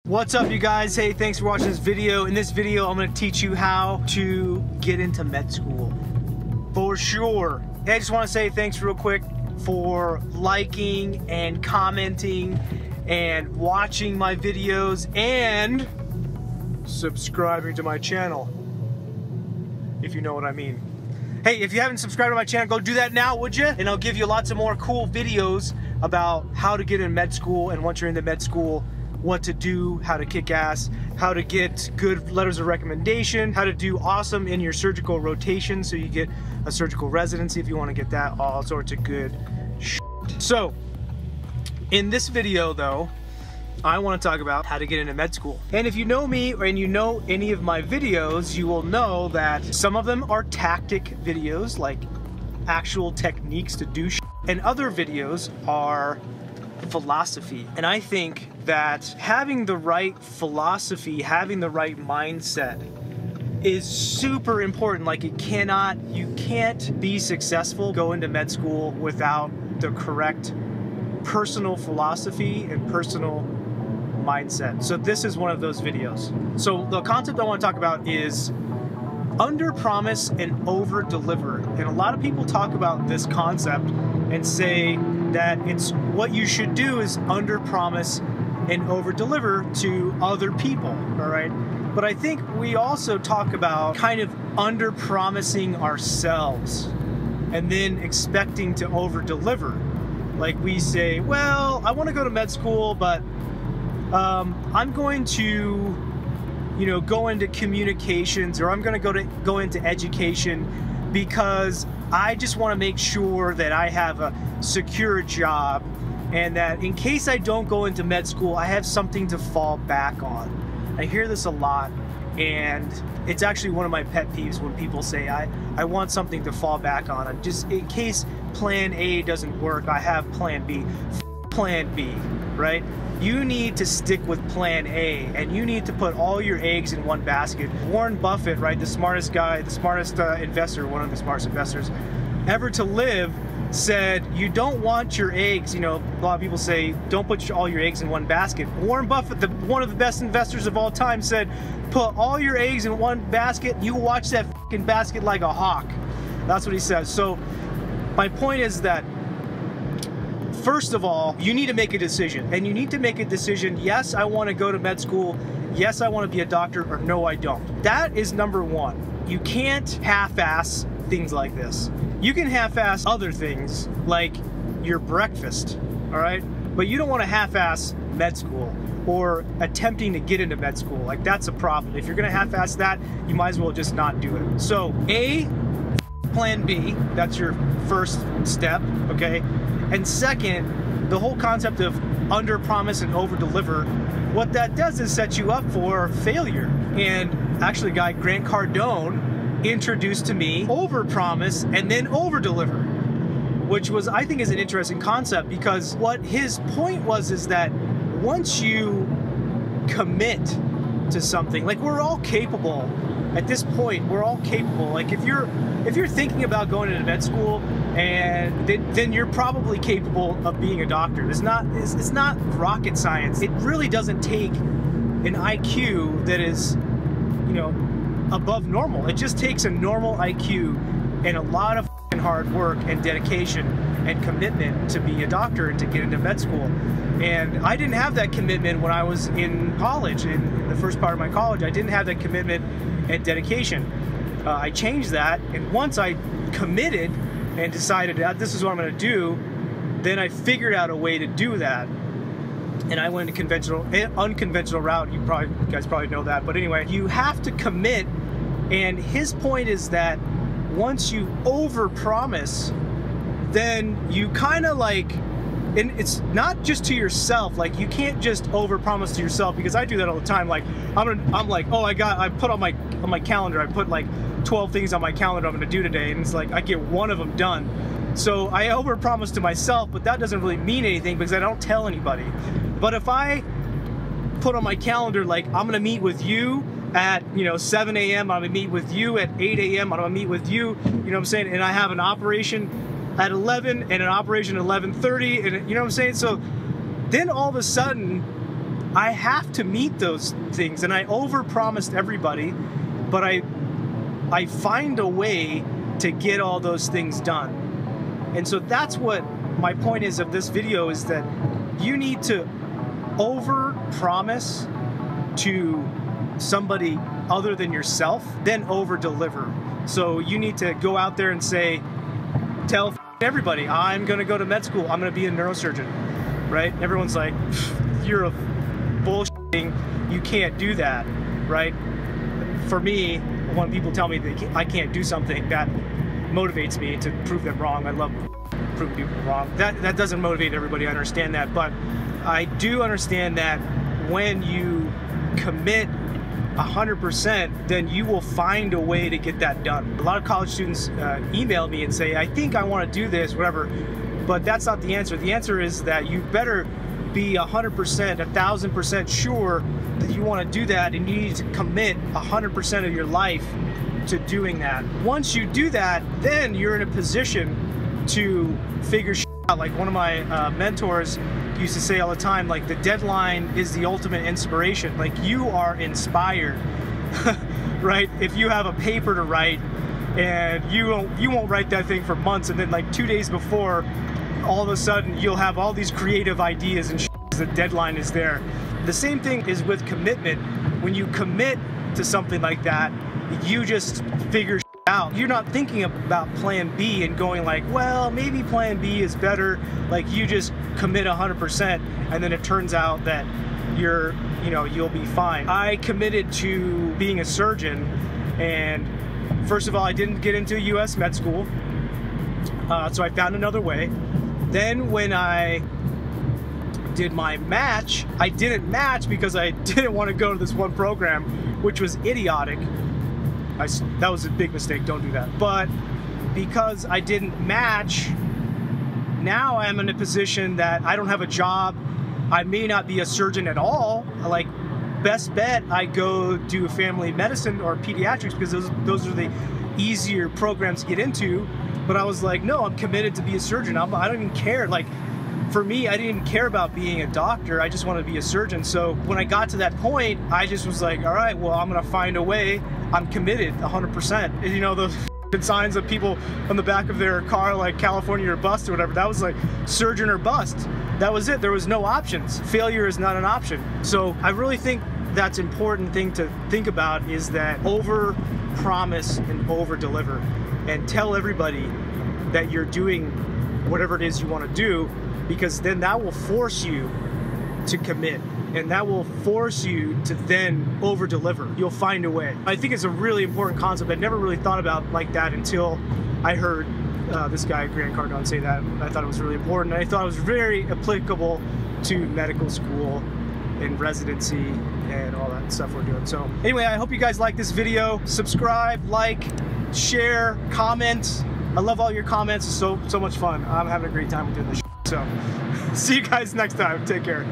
What's up, you guys? Hey, thanks for watching this video. In this video, I'm going to teach you how to get into med school for sure. Hey, I just want to say thanks real quick for liking and commenting and watching my videos and subscribing to my channel, if you know what I mean. Hey, if you haven't subscribed to my channel, go do that now, would you? And I'll give you lots of more cool videos about how to get in med school, and once you're into med school, what to do, how to kick ass, how to get good letters of recommendation, how to do awesome in your surgical rotation so you get a surgical residency if you want to get that, all sorts of good shit. So, in this video though, I want to talk about how to get into med school. And if you know me and you know any of my videos, you will know that some of them are tactic videos, like actual techniques to do shit, and other videos are philosophy. And I think that having the right philosophy, having the right mindset is super important. Like you can't be successful, go into med school without the correct personal philosophy and personal mindset. So this is one of those videos. So the concept I want to talk about is under promise and over deliver. And a lot of people talk about this concept and say that it's what you should do is under promise and over deliver to other people, all right? But I think we also talk about kind of under promising ourselves and then expecting to over deliver. Like we say, well, I want to go to med school, but I'm going to, go into communications, or I'm going to go into education because I just want to make sure that I have a secure job and that in case I don't go into med school, I have something to fall back on. I hear this a lot, and it's actually one of my pet peeves when people say, I want something to fall back on. And just in case plan A doesn't work, I have plan B. Plan B, right? You need to stick with plan A, and you need to put all your eggs in one basket. Warren Buffett, right, the smartest guy, the smartest investor, one of the smartest investors ever to live, said you don't want your eggs, a lot of people say don't put all your eggs in one basket. Warren Buffett, one of the best investors of all time, said put all your eggs in one basket, you watch that fucking basket like a hawk. That's what he says. So my point is that first of all, you need to make a decision, and you need to make a decision. Yes, I want to go to med school. Yes, I want to be a doctor, or no, I don't. That is number one. You can't half-ass things like this. You can half-ass other things like your breakfast, all right? But you don't want to half-ass med school or attempting to get into med school. Like, that's a problem. If you're going to half-ass that, you might as well just not do it. So, A, plan B, that's your first step, okay? And second, the whole concept of under promise and over deliver, what that does is set you up for failure. And actually, a guy, Grant Cardone, introduced to me over promise and then over deliver, which was, I think, is an interesting concept, because what his point was is that once you commit to something, like we're all capable at this point, we're all capable. Like if you're thinking about going into med school, and then you're probably capable of being a doctor. It's not rocket science. It really doesn't take an IQ that is, above normal. It just takes a normal IQ and a lot of hard work and dedication and commitment to be a doctor and to get into med school. And I didn't have that commitment when I was in college. In the first part of my college, I didn't have that commitment and dedication. I changed that, and once I committed and decided that this is what I'm going to do, then I figured out a way to do that. And I went a unconventional route. You guys probably know that. But anyway, you have to commit. And his point is that once you overpromise, then you kind of like, and it's not just to yourself. Like you can't just overpromise to yourself, because I do that all the time. Like I'm like, oh, I put on my calendar, I put like 12 things on my calendar I'm going to do today, and it's like I get one of them done. So I overpromise to myself, but that doesn't really mean anything because I don't tell anybody. But if I put on my calendar, like I'm going to meet with you at 7 a.m. I'm going to meet with you at 8 a.m. I'm going to meet with you, what I'm saying, and I have an operation at 11 and an operation at 11:30, and you know what I'm saying? So then all of a sudden I have to meet those things, and I overpromised everybody, but I find a way to get all those things done. And so that's what my point is of this video, is that you need to overpromise to somebody other than yourself, then over-deliver. So you need to go out there and say, tell everybody, I'm gonna go to med school, I'm gonna be a neurosurgeon, right? And everyone's like, you're a bullshitting, you can't do that, right? For me, when people tell me that I can't do something, that motivates me to prove them wrong. I love proving people wrong. That doesn't motivate everybody, I understand that, but I do understand that when you commit 100%, then you will find a way to get that done. A lot of college students email me and say, I think I want to do this, whatever, but that's not the answer. The answer is that you better be 100%, 1,000% sure that you want to do that, and you need to commit 100% of your life to doing that. Once you do that, then you're in a position to figure shit out. Like one of my mentors used to say all the time, like, the deadline is the ultimate inspiration. Like, you are inspired, right? If you have a paper to write and you won't write that thing for months, and then like 2 days before, all of a sudden you'll have all these creative ideas and shit, the deadline is there. The same thing is with commitment. When you commit to something like that, you just figure out. You're not thinking about plan B and going like, well, maybe plan B is better. Like, you just commit 100%, and then it turns out that you'll be fine. I committed to being a surgeon, and first of all, I didn't get into US med school, so I found another way. Then when I did my match, I didn't match because I didn't want to go to this one program, which was idiotic. That was a big mistake, don't do that. But because I didn't match, now I'm in a position that I don't have a job. I may not be a surgeon at all. Like, best bet, I go do family medicine or pediatrics, because those are the easier programs to get into. But I was like, no, I'm committed to be a surgeon. I don't even care. Like, for me, I didn't even care about being a doctor. I just wanted to be a surgeon. So when I got to that point, I just was like, all right, well, I'm gonna find a way. I'm committed 100%. And you know, those signs of people on the back of their car, like California or bust or whatever, that was like surgeon or bust. That was it. There was no options. Failure is not an option. So I really think that's an important thing to think about, is that over promise and over deliver, and tell everybody that you're doing whatever it is you want to do, because then that will force you to commit, and that will force you to then over deliver. You'll find a way. I think it's a really important concept. I never really thought about like that until I heard this guy Grant Cardone say that. I thought it was really important. I thought it was very applicable to medical school and residency and all that stuff we're doing. So anyway, I hope you guys like this video. Subscribe, like, share, comment. I love all your comments. It's so much fun. I'm having a great time doing this. So see you guys next time. Take care.